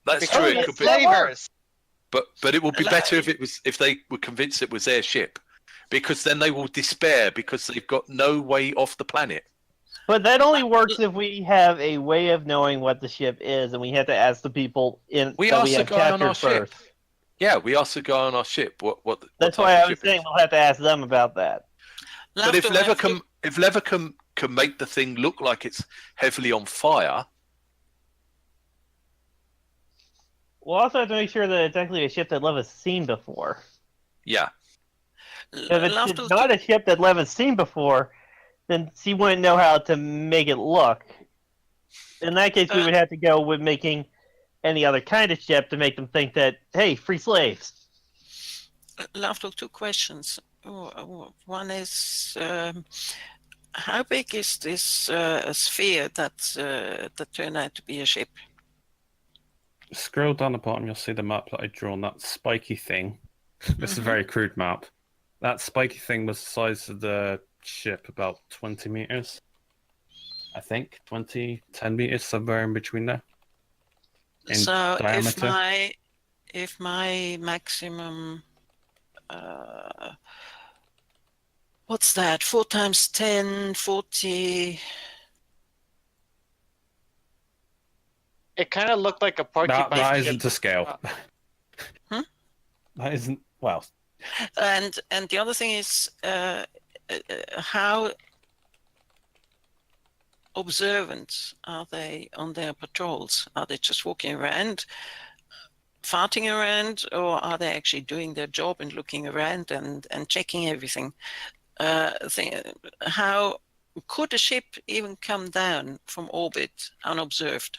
that's Because true. it's It could be, slavers. but it would be better if they were convinced it was their ship, because then they will despair because they've got no way off the planet. But that only works if we have a way of knowing what the ship is, and we have to ask the people that we asked the have guy on captured our ship. first. Yeah, we asked the guy on our ship what That's type why of I was ship it saying is. we'll have to ask them about that. But if Lafdul, Lever can make the thing look like it's heavily on fire, We'll also have to make sure that it's actually a ship that Lev has seen before. yeah, If it's Lafdul, not a ship that Lev has seen before, then she wouldn't know how to make it look. In that case, we would have to go with making any other kind of ship to make them think that, hey, free slaves. Lafdul, two questions. One is, how big is this sphere that turned out to be a ship? Scroll down the bottom, you'll see the map that I drawn. That spiky thing. This is a very crude map. That spiky thing was the size of the ship, about 20 meters. I think 10 meters, somewhere in between there. In So diameter. if my maximum, what's that? 4 times 10, 40. It kind of looked like a porcupine. That ship. isn't to scale. Hmm? That isn't, well, And the other thing is, how observant are they on their patrols? Are they just walking around farting around, or are they actually doing their job and looking around and checking everything? How could a ship even come down from orbit unobserved?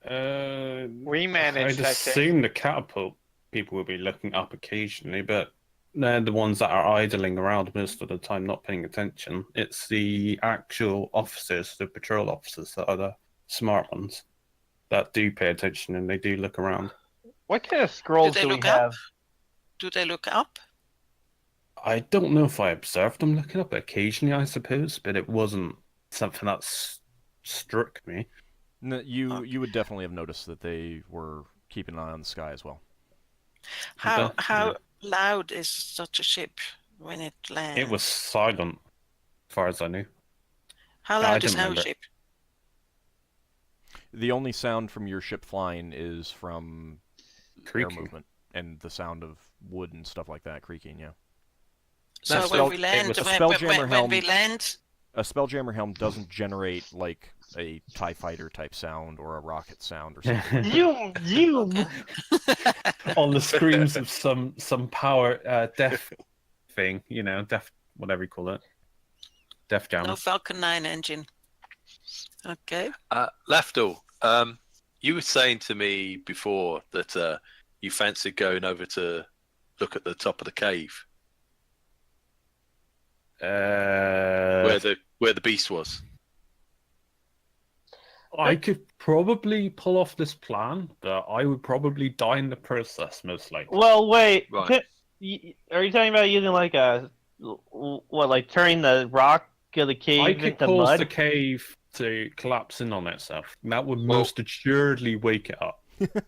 We managed, I'd I assume think. the catapult people will be looking up occasionally, but they're the ones that are idling around most of the time, not paying attention. It's the actual officers, the patrol officers, that are the smart ones that do pay attention and they do look around. What kind of Do scrolls they do we look have? up? Do they look up? I don't know if I observed them looking up occasionally, I suppose, but it wasn't something that struck me. No, you would definitely have noticed that they were keeping an eye on the sky as well. How Yeah. loud is such a ship when it lands? It was silent, as far as I knew. How I loud is don't our remember. ship? The only sound from your ship flying is from air Creaking. movement and the sound of wood and stuff like that creaking. Yeah. So That when we it land, was a when Spelljammer helm. we land, A Spelljammer helm doesn't generate like a TIE fighter type sound or a rocket sound or something. You. On the screams of some power death thing, death, whatever you call it, death jam. no Falcon 9 engine. Okay. Lafdul, you were saying to me before that you fancied going over to look at the top of the cave where the beast was. I could probably pull off this plan, but I would probably die in the process, most likely. Well, wait. Right. Are you talking about using like like turning the rock of the I cave could into cause mud? the cave to collapse in on itself. That would Well- most assuredly wake it up.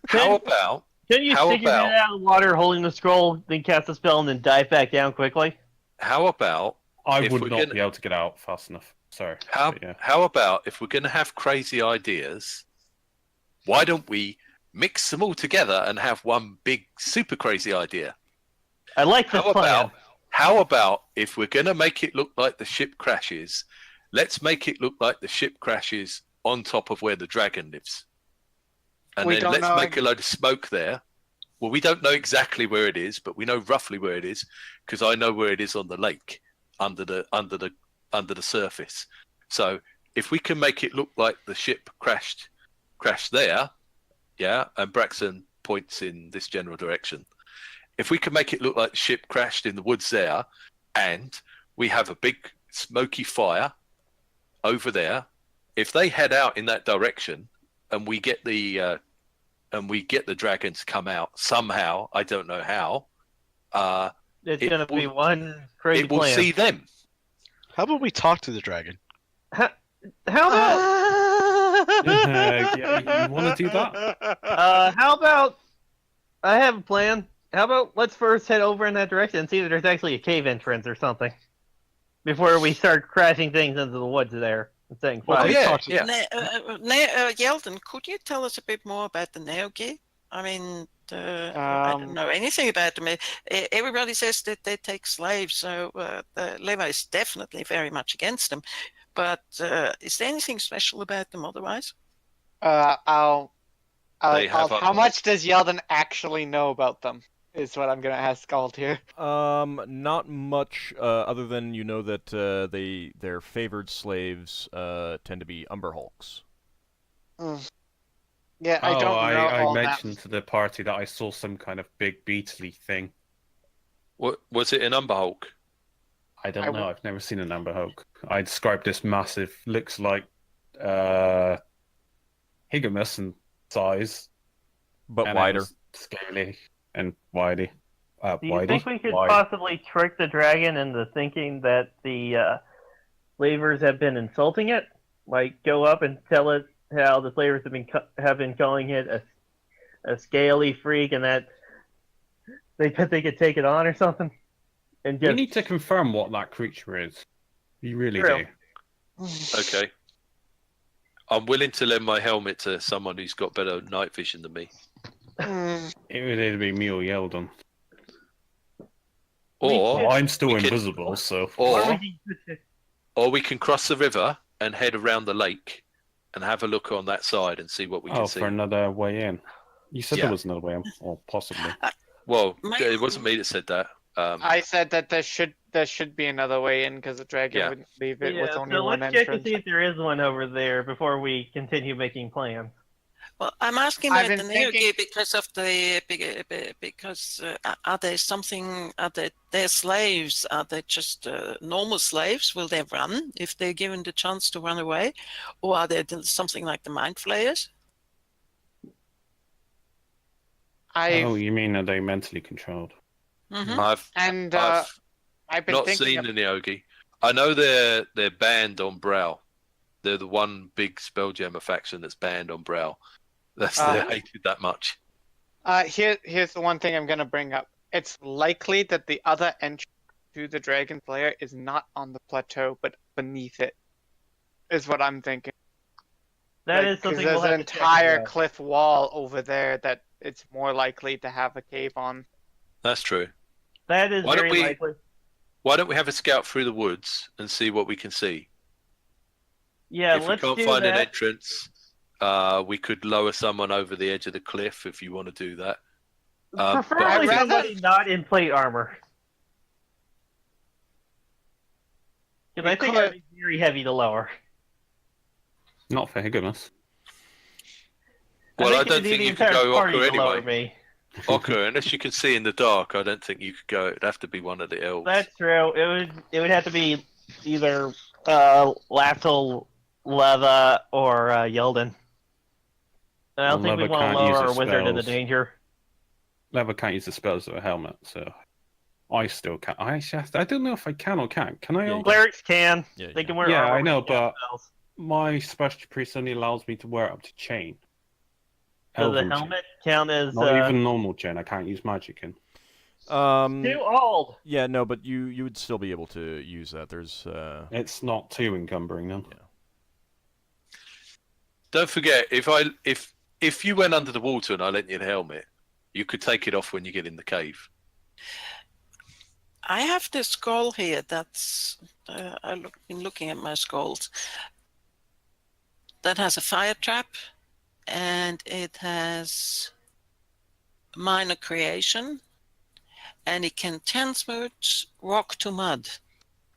How about Can you How stick your head about- out of the water holding the scroll, then cast a spell, and then dive back down quickly? I If would we're not gonna- be able to get out fast enough. Sorry. how but yeah. how about if we're going to have crazy ideas, why don't we mix them all together and have one big super crazy idea? I like this plan. How about if we're going to make it look like the ship crashes, let's make it look like the ship crashes on top of where the dragon lives. And We then don't let's know make a load of smoke there. Well, we don't know exactly where it is, but we know roughly where it is because I know where it is on the lake under the surface. So if we can make it look like the ship crashed there, yeah, and Braxon points in this general direction. If we can make it look like the ship crashed in the woods there, and we have a big smoky fire over there, if they head out in that direction, and we get the dragon to come out somehow, I don't know how. It's it gonna be will- one crazy It will plan. see them. How about we talk to the dragon? How about? Yeah, you want to do that? How about? I have a plan. How about let's first head over in that direction and see if there's actually a cave entrance or something before we start crashing things into the woods there and setting Well, fire. we yeah, talked to- yeah. Yeldan, could you tell us a bit more about the Neogi? I mean, I don't know anything about them. Everybody says that they take slaves, so Leva is definitely very much against them. But is there anything special about them otherwise? How have much does Yeldan actually know about them? Is what I'm gonna ask Ald here. Not much, other than you know that their favored slaves tend to be Umber Hulks. Yeah, I don't know I all mentioned to the party that I saw some kind of big beetly thing. What was it? An Umber Hulk? I don't I know. w- I've never seen an amber hulk. I described this massive, looks like Higgimus in size, But and wider. scaly and widey. Do you Widey? think we could Wide. possibly trick the dragon into thinking that the slavers have been insulting it? Like, go up and tell it how the slavers have been calling it a scaly freak, and that they could take it on or something. And You just need to confirm what that creature is. You really True. do. Okay. I'm willing to lend my helmet to someone who's got better night vision than me. It would either be me or Yeldan. Or Well, I'm still we could- invisible, so. or we can cross the river and head around the lake and have a look on that side and see what we can Oh, see. for another way in. You said Yeah. there was another way, or possibly. Well, My- it wasn't me that said that. I said that there should be another way in because the dragon Yeah. wouldn't leave it with Yeah, only so one let's check and entrance. see if there is one over there before we continue making plans. Well, I'm asking I've about been the thinking- Neogi because of the because are they something? Are they slaves? Are they just normal slaves? Will they run if they're given the chance to run away, or are they something like the mind flayers? Oh, you mean are they mentally controlled? Hmm. I've I've been not thinking seen of- the Neogi. I know they're banned on Brow. They're the one big Spelljammer faction that's banned on Brow. They're hated that much. Here's the one thing I'm gonna bring up. It's likely that the other entrance to the dragon player is not on the plateau, but beneath it. Is what I'm thinking. That Like, is 'cause something there's we'll an have to check as entire well. cliff wall over there that it's more likely to have a cave on. That's true. That is Why don't very we- likely. Why don't we have a scout through the woods and see what we can see? Yeah, If we let's can't do find an that. entrance, we could lower someone over the edge of the cliff if you want to do that. but I Preferably think- somebody not in plate armor. Because I think that'd be very heavy to lower. Not for Higgimus. Well, I think don't it'd think need you the could entire go party Ockar to lower anyway. me. Ockar, unless you can see in the dark, I don't think you could go. It'd have to be one of the elves. That's true. It would have to be either Lafdul, Leva, or Yeldan. And I don't Well, think we Leva want to can't lower use our his wizard into spells. danger. Lever can't use the spells of a helmet, so I still can. I don't know if I can or can't. Can I? Yeah, you Olga? Clerics can. Yeah, They yeah. can wear Yeah, armor. I know, when they cast but spells. My special priest only allows me to wear up to chain. Does the Elven chain. helmet count as Not even normal chain. I can't use magic in. too old? Yeah, no, but you would still be able to use that. There's It's not too encumbering then. Don't forget, if you went under the water and I lent you the helmet, you could take it off when you get in the cave. I have this skull here. That's been looking at my skulls. That has a fire trap, and it has minor creation, and it can transmute rock to mud.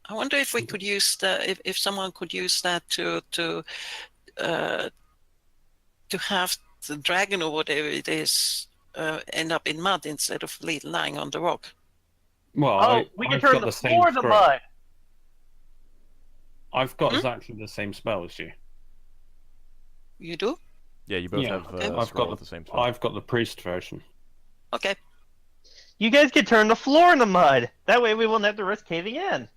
I wonder if we could use that. If someone could use that to have the dragon or whatever it is end up in mud instead of lying on the rock. Well, We can I've turn got the the same floor into scroll. mud. I've got exactly the same spell as you. You do? yeah, you both Yeah, have okay. I've scroll got with the same spell. I've got the priest version. Okay. You guys can turn the floor into mud. That way we won't have to risk caving in.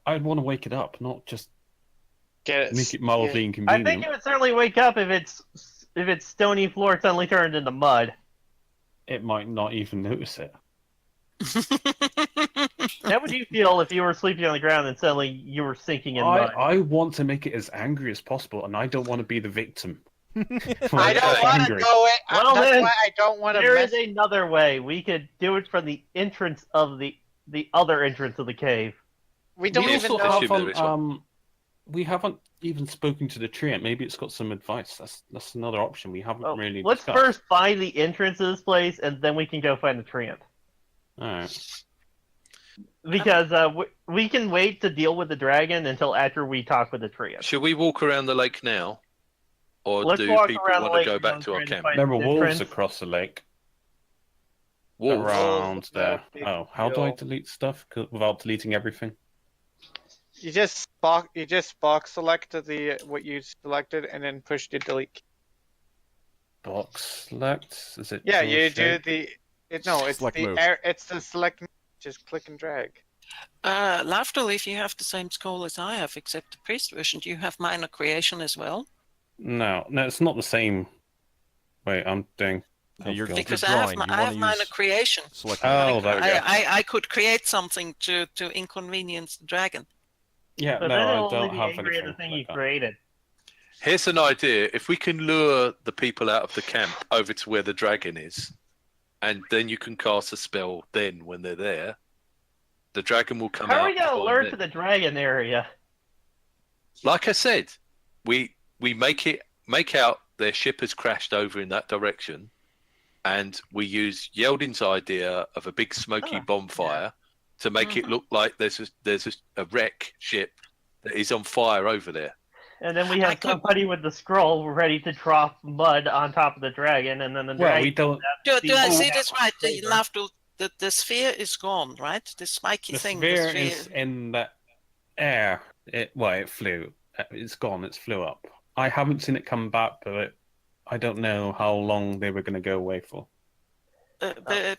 I'd want to wake it up, not just Get make it mildly I inconvenient. think it would certainly wake up if it's stony floor suddenly turned into mud. It might not even notice it. How would you feel if you were sleeping on the ground and suddenly you were sinking in mud? I want to make it as angry as possible, and I don't want to be the victim. I I'm don't want to angry. go it. Well, That's then, why I don't want to There mess. is another way. We could do it from the entrance of the other entrance of the cave. We don't We even also know. Assume there is haven't, we haven't even spoken to the tree yet. Maybe it's got some advice. That's another option we haven't really Let's discussed. first find the entrance of this place, and then we can go find the treant. Alright. Because we can wait to deal with the dragon until after we talk with the treant. Should we walk around the lake now, or Let's do walk people around the want to lake go and back then to our try to camp? find- There were wolves entrance? across the lake. Wolves. Around there. Big Oh, how do I deal. delete stuff without deleting everything? You just box selected what you selected and then push the delete key. Box select? Is it? Yeah, dual you do shape? it's Select the move. it's the select. Just click and drag. Lafdul, if you have the same skull as I have, except the priest version, do you have minor creation as well? No, it's not the same. Wait, I'm doing. Yeah, you're- God. Because drawing, you I wanna have minor use- creation. Select Oh, there we go. I could create something to inconvenience the dragon. Yeah, But no, then I it'll only don't be have angry at anything the thing like you that. created. Here's an idea: if we can lure the people out of the camp over to where the dragon is, and then you can cast a spell. Then, when they're there, the dragon will come How out. are we gonna behind alert them. to the dragon area? Like I said, we make out their ship has crashed over in that direction, and we use Yeldan's idea of a big smoky bonfire to make it look like there's a wreck ship that is on fire over there. And then we have somebody with the scroll ready to drop mud on top of the dragon, and then the dragon... we don't... Do I see this right? Lafdul, the sphere is gone, right? The spiky thing. The sphere is in the air. It flew. It's gone. It flew up. I haven't seen it come back, but I don't know how long they were going to go away for.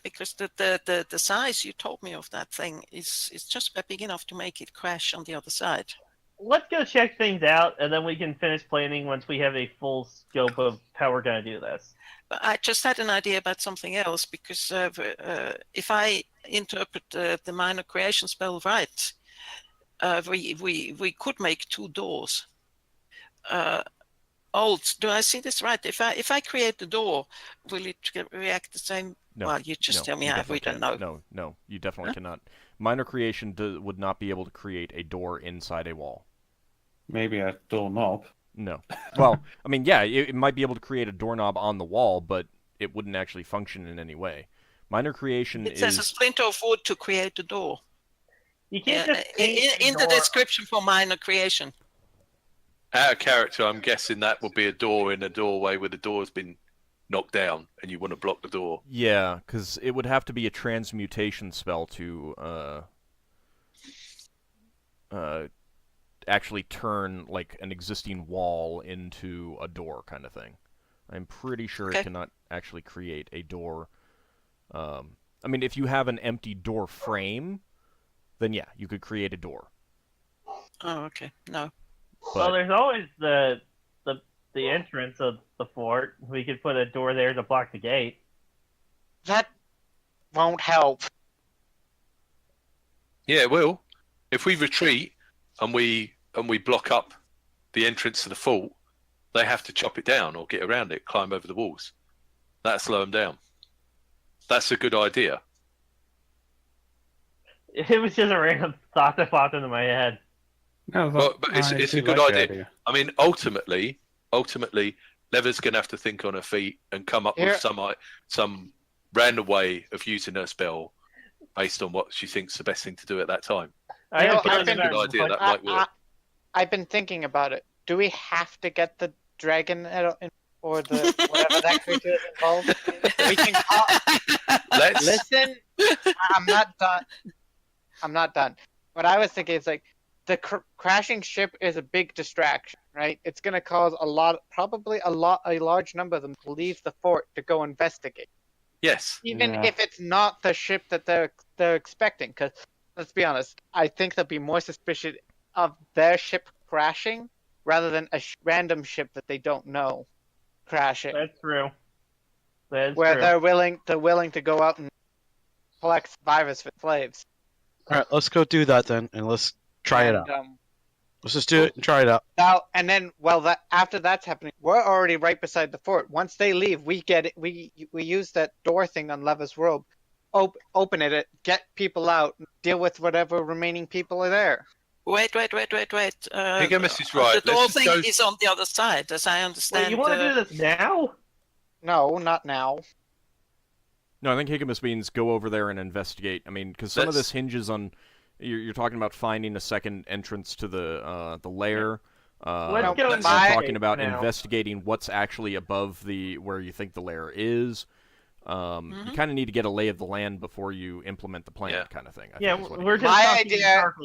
Because the size you told me of that thing is just about big enough to make it crash on the other side. Let's go check things out, and then we can finish planning once we have a full scope of how we're going to do this. But I just had an idea about something else, because if I interpret the minor creation spell right, we could make 2 doors. Do I see this right? If I create the door, will it react the same? No. Well, you just tell me how. We don't know. No, you definitely cannot. Minor creation would not be able to create a door inside a wall. Maybe a doorknob. No. Well, I mean, yeah, it might be able to create a doorknob on the wall, but it wouldn't actually function in any way. Minor creation It says a splinter of wood to create a door. You can't just in the description for minor creation. Out of character, I'm guessing that would be a door in a doorway where the door's been knocked down, and you want to block the door. Yeah, because it would have to be a transmutation spell to actually turn like an existing wall into a door kind of thing. I'm pretty sure it cannot actually create a door. I mean, if you have an empty door frame, then yeah, you could create a door. Oh, okay. No. Well, there's always the entrance of the fort. We could put a door there to block the gate. That won't help. Yeah, it will. If we retreat and we block up the entrance to the fort, they have to chop it down or get around it, climb over the walls. That'll slow them down. That's a good idea. It was just a random thought that popped into my head. No, but it's a good idea. I mean, ultimately, Lever's going to have to think on her feet and come up with some random way of using her spell based on what she thinks the best thing to do at that time. I've been thinking about it. Do we have to get the dragon or the whatever that creature is involved? We can call... Listen, I'm not done. What I was thinking is like the crashing ship is a big distraction, right? It's going to cause a large number of them to leave the fort to go investigate. Yes. Even if it's not the ship that they're expecting, because let's be honest, I think they'll be more suspicious of their ship crashing rather than a random ship that they don't know crashing. That's true. That's where true. they're willing to go out and collect survivors for slaves. All right, let's go do that then, and let's try it out. Let's just do it and try it out. Now and then, after that's happening, we're already right beside the fort. Once they leave, we get it. We use that door thing on Leva's robe, open it, get people out, deal with whatever remaining people are there. Wait. Higgimus is right. The door thing is on the other side, as I understand. Wait, you want to do this now? No, not now. No, I think Higgimus means go over there and investigate. I mean, because some of this hinges on you're talking about finding a second entrance to the lair. Let's go you're talking about now. investigating what's actually above where you think the lair is. You kind of need to get a lay of the land before you implement the plan, kind of thing. I think is what we're just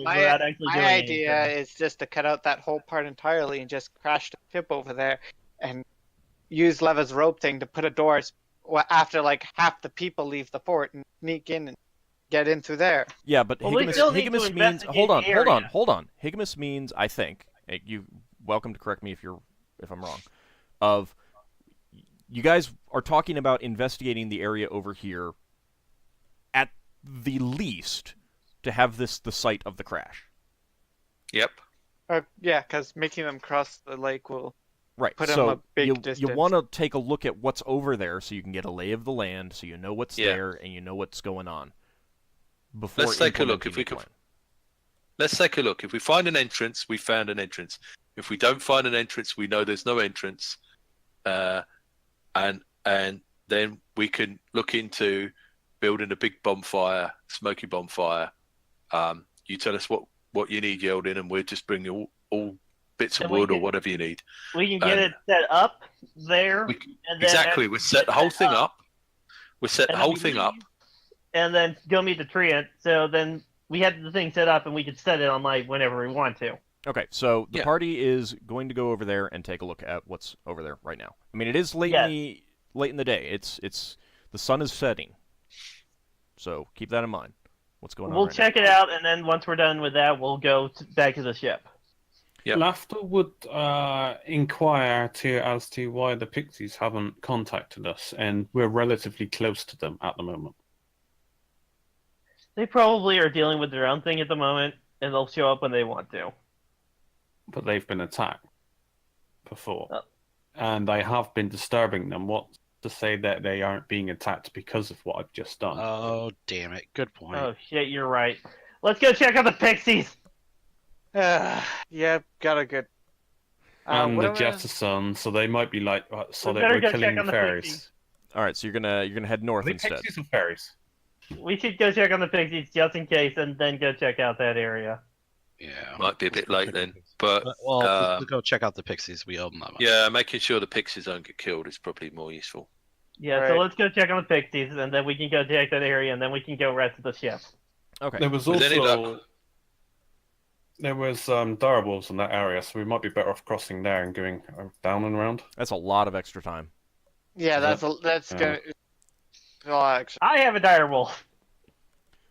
my idea is just to cut out that whole part entirely and just crash the ship over there and use Leva's rope thing to put a door after like half the people leave the fort and sneak in and get in through there. Yeah, but Higgimus means hold on. Higgimus means, I think, you welcome to correct me if I'm wrong. You guys are talking about investigating the area over here at the least to have this the site of the crash. Yep. Yeah, because making them cross the lake will put so them a big distance. You want to take a look at what's over there so you can get a lay of the land, so you know what's there and you know what's going on. Let's take a look. Let's take a look. If we find an entrance, we found an entrance. If we don't find an entrance, we know there's no entrance. and then we can look into building a big bonfire, smoky bonfire. You tell us what you need, Yeldan, and we'll just bring you all bits of And we wood or can- whatever you need. We can get it set up there. And then Exactly. We set the whole thing up. We set the and then whole we thing up. leave, and then go meet the treant. So then we have the thing set up, and we can set it on light whenever we want to. Okay, so the Yeah. party is going to go over there and take a look at what's over there right now. I mean, it is late in the day. It's the sun is setting, so keep that in mind. What's going on? We'll right check it out, and then once we're done with that, we'll go back to the ship. Yep. Lafdul would inquire as to why the Pixies haven't contacted us, and we're relatively close to them at the moment. They probably are dealing with their own thing at the moment, and they'll show up when they want to. But they've been attacked before, Oh. and I have been disturbing them. What's to say that they aren't being attacked because of what I've just done? Oh, damn it. Good point. Oh shit, you're right. Let's go check out the pixies. Yeah, got a good. and what the am I- Jettison, so they might be like, so We that better we're go check killing on the fairies. pixies. now. All right, so you're gonna head Are north they instead. pixies or fairies? We should go check on the pixies just in case, and then go check out that area. Yeah. Might be a bit late then, but Well, to go check out the Pixies, we owe them that much. yeah, making sure the pixies don't get killed is probably more useful. Yeah, so Right. let's go check on the pixies, and then we can go check that area, and then we can go rest of the ship. Okay. There was With any also luck- direwolves in that area, so we might be better off crossing there and going down and around. That's a lot of extra time. Yeah, that's Yeah. gonna. Well, actually, I have a dire wolf.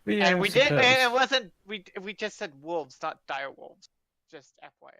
and we did. And it wasn't. We just said wolves, not dire wolves. Just FYI.